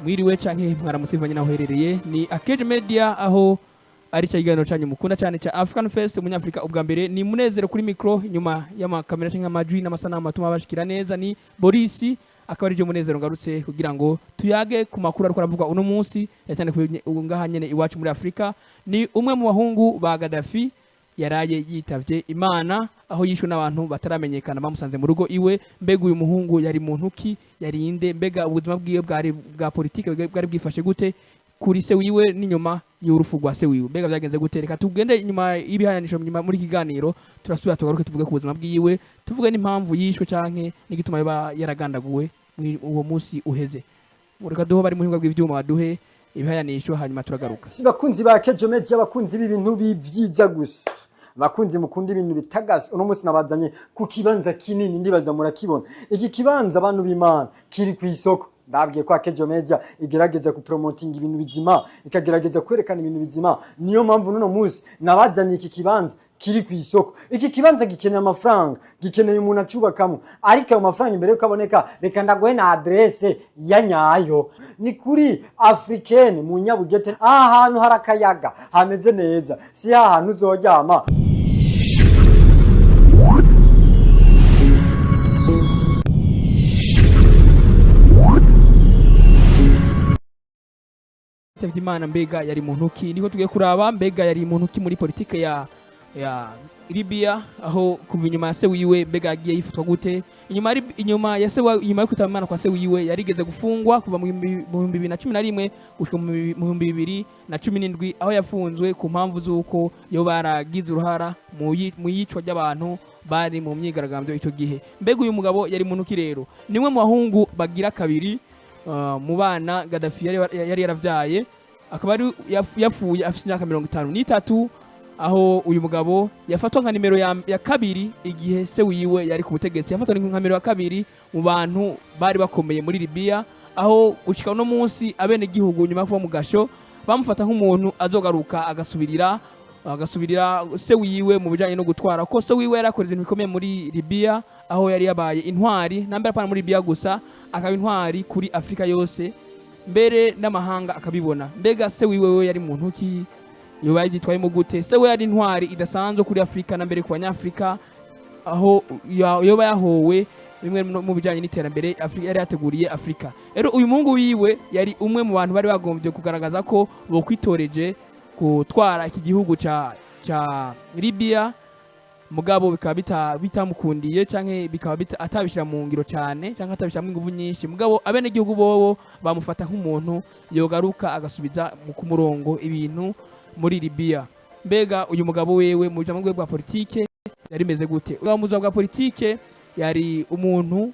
mwiriwe canke mwaramusivanye naho herereye ni Akeje Media aho ari cyagiganiro cyanyu mukunda cyane cya African Fest umunyafrika ubwa mbere ni munezero kuri micro nyuma y'amakamera canke amajwi n'amasanamu atuma bashikira neza ni Boris akaba ari je munezero ngarutse kugira ngo tuyage ku makuru ariko aravuga uno munsi yatane ngaha nyene iwacu muri Afrika ni umwe mu bahungu ba Gaddafi yaraye yitavye Imana aho yishwe n'abantu bataramenyekana bamusanze mu rugo iwe mbega uyu muhungu yari muntu ki yarinde mbega ubuzima bwiwe bwa politike bwari bwifashe gute kuri se wiwe n'inyuma y'urufu rwa se wiwe mbega byagenze gute reka tugende inyuma y'ibihayanisho nyuma muri kiganiro turasubira tugaruke tuvuge ku buzima bwiwe tuvuge n'impamvu yishwe canke n'igituma yaragandaguwe uwo munsi uheze reka duho bari muhinga bw'ivyuma baduhe ibihayanisho hanyuma turagaruka bakunzi ba Akeje Media bakunzi b'ibintu bivyiza gusa bakunzi mukunda ibintu bitagaze uno munsi nabazanye ku kibanza kinini ndibaza murakibona iki kibanza abantu b'Imana kiri ku isoko ndabwiye ko Akeje Media igerageza ku promoting ibintu bizima ikagerageza kwerekana ibintu bizima niyo mpamvu nuno munsi nabazanye iki kibanza kiri ku isoko iki kibanza gikeneye amafaranga gikeneye umuntu acubakamo ariko amafaranga imbere yuko aboneka reka ndaguhe na adresse ya nyayo ni kuri Africaine mu Nyabugete ahantu harakayaga hameze neza si ahantu uzoryama Imana mbega yari muntu ki niko tugiye kuraba mbega yari muntu ki muri politike ya Libya aho kuva inyuma ya se wiwe mbega yagiye yifatwa gute inyuma ya se inyuma yo kwitaba Imana kwa se wiwe yarigeze gufungwa kuva mu 2011 gushika mu 2017 aho yafunzwe ku mpamvu z'uko yo baragize uruhara mu yicwa ry'abantu bari mu myigaragambyo icyo gihe mbega uyu mugabo yari muntu ki rero nimwe mu bahungu bagira kabiri mu bana Gaddafi yari yaravyaye akaba ari yapfuye afite imyaka 53 aho uyu mugabo yafatwa nka nimero ya kabiri igihe se wiwe yari ku butegetsi yafatwa nka nimero ya kabiri mu bantu bari bakomeye muri Libya aho gushika no munsi abene gihugu nyuma kuva mu gasho bamufata nk'umuntu azogaruka agasubirira se wiwe mu bijanye no gutwara ko se wiwe yarakoreje ibikomeye muri Libya aho yari yabaye intwari nambere pana muri Libya gusa akaba intwari kuri Afrika yose mbere n'amahanga akabibona mbega se wiwe yari muntu ki yobaye gitwayemo gute se we yari intwari idasanzwe kuri Afrika na mbere ku banyafrika aho yoba yahowe bimwe mu bijanye n'iterambere Afrika yari yateguriye Afrika rero uyu muhungu wiwe yari umwe mu bantu bari bagombye kugaragaza ko bo kwitoreje gutwara iki gihugu ca Libya mugabo bikaba bitamukundiye canke bikaba atabishira mu ngiro cyane canke atabishira mu ingufu nyinshi mugabo abene gihugu bobo bamufata nk'umuntu yogaruka agasubiza ku murongo ibintu muri Libya mbega uyu mugabo wewe mu bujamwe bwa politike yari meze gute ugamuza bwa politike yari umuntu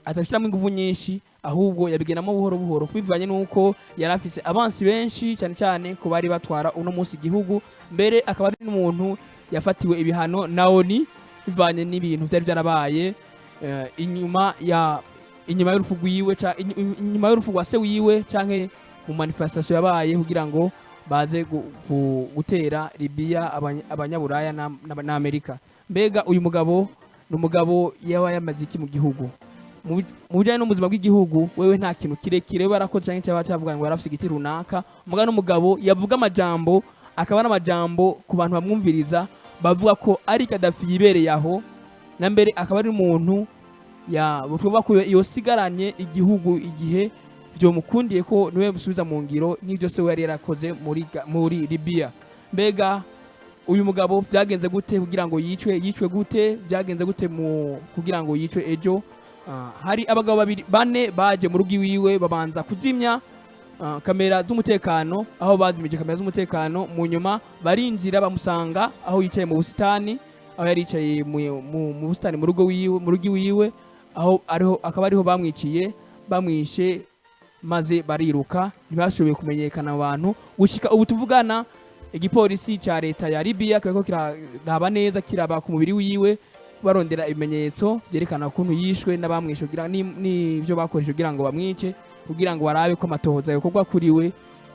atashiramo ingufu nyinshi ahubwo yabigenamo buhoro buhoro bivanye nuko yarafise abansi benshi cyane cyane ko bari batwara uno munsi igihugu mbere akaba ari n'umuntu yafatiwe ibihano naoni bivanye n'ibintu byari byarabaye inyuma y'urufu rwiwe inyuma y'urufu rwa se wiwe canke mu manifestation yabaye kugira ngo baze gutera Libya abanyaburaya na Amerika mbega uyu mugabo n'umugabo yaba yamaze iki mu gihugu mu bijanye n'ubuzima bw'igihugu wewe nta kintu kirekire barakoze canke cyavuga ngo yarafise igiti runaka muga n'umugabo yavuga amajambo akaba n'amajambo ku bantu bamwumviriza bavuga ko ari Gaddafi yibereye aho na mbere akaba ari umuntu butwa ko yosigaranye igihugu igihe byo mukundiye ko niwe busubiza mu ngiro nk'ibyo se yari yarakoze muri Libya mbega uyu mugabo byagenze gute kugira ngo yicwe gute byagenze gute kugira ngo yicwe ejo hari abagabo bane baje mu rugi wiwe babanza kuzimya kamera z'umutekano aho bazimije kamera z'umutekano mu nyuma barinjira bamusanga aho yicaye mu busitani aho yari yicaye mu busitani mu rugi wiwe aho akaba ariho bamwishe maze bariruka ntibashoboye kumenyekana abantu gushika ubu tuvugana igipolisi ca leta ya Libya kirako kiraba neza kiraba ku mubiri wiwe barondera ibimenyetso byerekana ukuntu yishwe n'abamwishe kugira n'ivyo bakoresheje kugira ngo bamwice kugira ngo barabe ko amatohoza yokorwa kuri we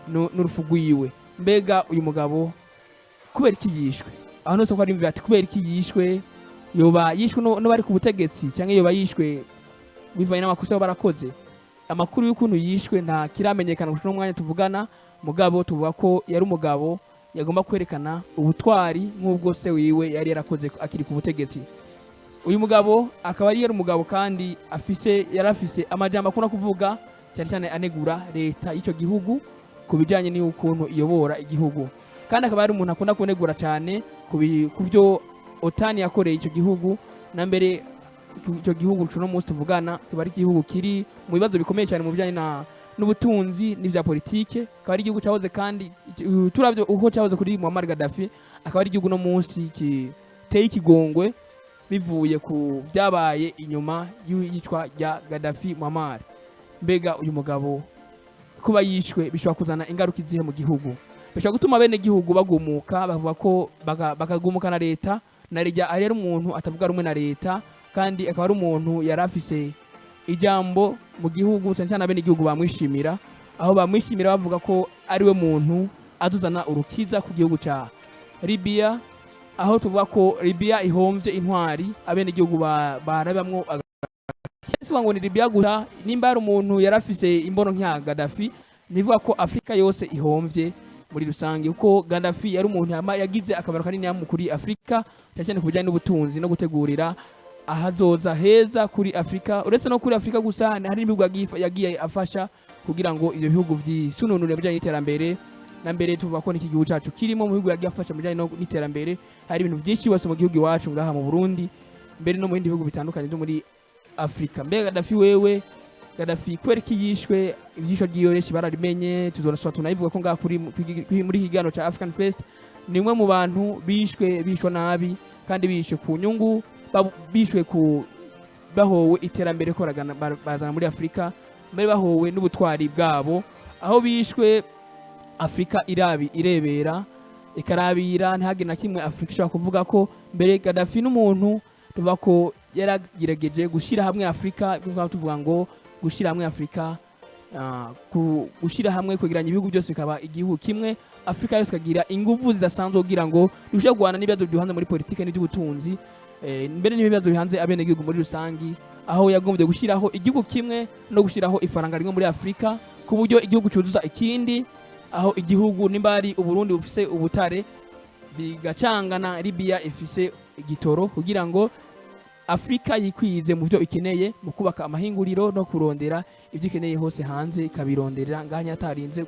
n'urufu rwiwe mbega uyu mugabo kubera iki yishwe aho nose ko ari mvi ati kubera iki yishwe yoba yishwe no bari ku butegetsi cyangwa yoba yishwe bivanye n'amakosa barakoze amakuru y'ukuntu yishwe nta kiramenyekana gushika n'umwanya tuvugana, mugabo tuvuga ko yari umugabo yagomba kwerekana ubutwari nk'ubwo se wiwe yari yarakoze akiri ku butegetsi. Uyu mugabo akaba yari umugabo kandi yarafise amajambo akunda kuvuga cyane cyane anegura leta y'icyo gihugu ku bijyanye n'ukuntu iyobora igihugu, kandi akaba ari umuntu akunda kunegura cyane ku byo otani yakoreye icyo gihugu, na mbere icyo gihugu cuno munsi tuvugana kiba ari igihugu kiri mu bibazo bikomeye cyane mu bijyanye n'ubutunzi n'ivya politike, akaba ari igihugu cyahoze kandi turavyo uko cyahoze kuri Muammar Gaddafi, akaba ari igihugu no munsi kiteye ikigongwe bivuye ku byabaye inyuma y'iyicwa rya Gaddafi Muammar. Mbega uyu mugabo kuba yishwe bishobora kuzana ingaruka izihe mu gihugu? Bishobora gutuma bene gihugu bagumuka, bavuga ko bakagumuka na leta, na rya ari umuntu atavuga rumwe na leta, kandi akaba ari umuntu yarafise ijambo mu gihugu cyane cyane bene gihugu bamwishimira, aho bamwishimira bavuga ko ari we muntu azuzana urukiza ku gihugu ca Libya, aho tuvuga ko Libya ihomvye intwari abene gihugu barabamwo Yesu ngo ni Libya gusa, nimba ari umuntu yarafise imbono nkya Gaddafi, nivuga ko Afrika yose ihomvye muri rusange, uko Gaddafi yari umuntu yagize akamaro kanini kuri Afrika cyane ku bijyanye n'ubutunzi no gutegurira ahazoza heza kuri Afrika. Uretse no kuri Afrika gusa, hari n'ibihugu yagiye afasha kugira ngo ibyo bihugu vyisununure mu bijyanye n'iterambere, na mbere tuvuga ko n'iki gihugu cyacu kirimo mu bihugu yagiye afasha mu bijyanye n'iterambere. Hari ibintu byinshi bose mu gihugu iwacu ngaha mu Burundi, mbere no mu bindi bihugu bitandukanye byo muri Afrika. Mbega Gaddafi kubera ko yishwe, ibyisho by'iyoreshi bararimenye, tuzoraswa tunayivuga ko ngaha muri higano ca African Fest, ni umwe mu bantu bishwe nabi, kandi bishwe ku nyungu, bishwe ku bahowe iterambere ko bazana muri Afrika, mbere bahowe n'ubutwari bwabo, aho bishwe Afrika irebera ikarabira, ntihagire na kimwe Afrika ishobora kuvuga ko. Mbere Gaddafi n'umuntu tuvuga ko yaragerageje gushyira hamwe Afrika, tuvuga ngo gushyira hamwe Afrika, gushyira hamwe kwegeranya ibihugu byose bikaba igihugu kimwe, Afrika yose ikagira ingufu zidasanzwe kugira ngo irushe guhana n'ibibazo bihanze muri politike n'iby'ubutunzi, mbere n'ibibazo bihanze abene gihugu muri rusangi, aho yagombye gushyiraho igihugu kimwe no gushyiraho ifaranga rimwe muri Afrika ku buryo igihugu cyuzuza ikindi, aho igihugu nimba ari Uburundi bufise ubutare bigacangana Libya ifise igitoro, kugira ngo Afrika yikwize mu byo ikeneye mu kubaka amahinguriro no kurondera ibyo ikeneye hose hanze, ikabironderera nganya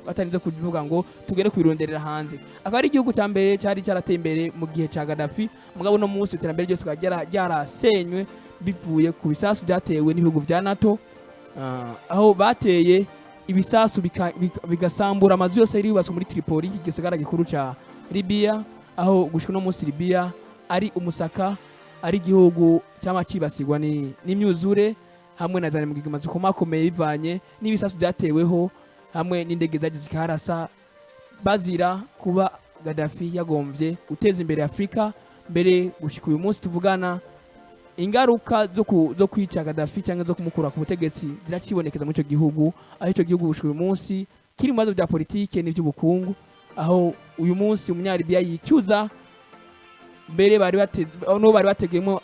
atarinze kuvuga ngo tugere kubironderera hanze. Akaba ari igihugu cya mbere cyari cyarateye imbere mu gihe cya Gaddafi, mugabo no munsi iterambere ryose ryarasenywe bivuye ku bisasu byatewe n'ibihugu vya NATO, aho bateye ibisasu bigasambura amazu yose yari yubatswe muri Tripoli, igisagara gikuru ca Libya, aho gushika no munsi Libya ari umusaka, ari igihugu cyama kibasigwa n'imyuzure hamwe na zane mu gigima zikomakomeye bivanye n'ibisasu byateweho hamwe n'indege zaje zikarasa, bazira kuba Gaddafi yagomvye guteza imbere Afrika. Mbere gushika uyu munsi tuvugana, ingaruka zo kwica Gaddafi cyangwa zo kumukura ku butegetsi ziracibonekeza mu ico gihugu, aho ico gihugu gushika uyu munsi kiri mu bibazo bya politike n'ivy'ubukungu, aho uyu munsi umunyalibiya yicuza mbere bari bategeyemo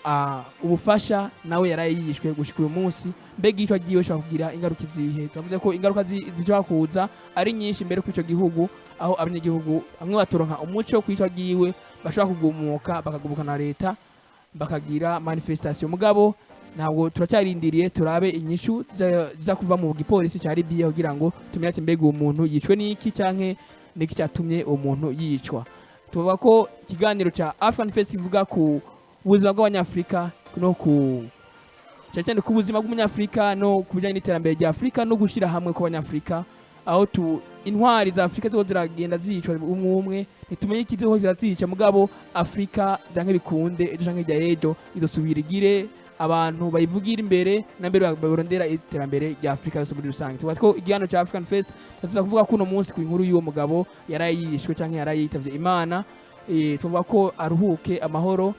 ubufasha, nawe yarayishwe gushika uyu munsi. Mbega icyo agiye ushaka kugira ingaruka izihe? Tuvuze ko ingaruka zishobora kuza ari nyinshi mbere ku ico gihugu, aho abanyagihugu bamwe batoronka umuco ku ico agiwe, bashobora kugumuka bakagubuka na leta bakagira manifestation. Mugabo ntabwo turacyarindiriye turabe inyishu za kuva mu gipolisi cya Libya kugira ngo tumenye ati mbega uwo muntu yicwe n'iki canke niki cyatumye uwo muntu yicwa. Tuvuga ko ikiganiro cya African Fest kivuga ku buzima bw'abanyafrika no ku cyane ku buzima bw'umunyafrika no ku bijyanye n'iterambere rya Afrika no gushyira hamwe kw'abanyafrika, aho intwari za Afrika zo ziragenda zicwa umwe nitumenye ikizo zirazica, mugabo Afrika janke bikunde ejo janke rya ejo idosubira igire abantu bayivugira imbere na mbere barondera iterambere rya Afrika yose muri rusange. Tuvuga ko igihano cya African Fest tuza kuvuga ko no munsi ku inkuru y'uwo mugabo yarayishwe canke yarayitavye Imana, tuvuga ko aruhuke amahoro,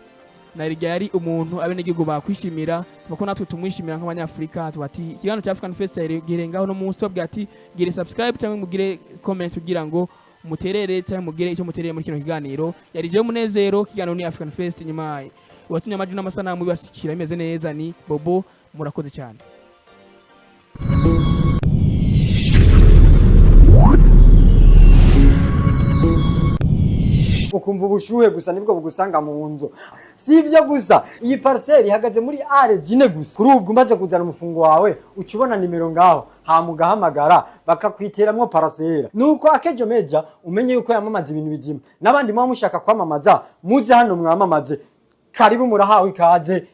na rya yari umuntu abene gihugu bakwishimira. Tuvuga ko natwe tumwishimira nk'abanyafrika. Tuvuga ati igihano cya African Fest girengaho no munsi, tubwira ati gire subscribe cyangwa mugire comment kugira ngo muterere cyangwa mugire icyo mutereye muri kino kiganiro. Yari je munezero, kiganiro ni African Fest. Nyuma watumye amajwi n'amasanamu bibashikira imeze neza ni Bobo, murakoze cyane. ukumva ubushuhe gusa nibwo bugusanga mu nzu. Si ivyo gusa, iyi parcelle ihagaze muri are zine gusa. Kuri ubwo umaze kuzana umufungo wawe ucibona nimero ngaho hamugahamagara bakakwiteramwo parcelle. Nuko Akejo Media umenye yuko yamamaza ibintu bizima. Nabandi muba mushaka kwamamaza muze hano mwamamaze. Karibu murahawe ikaze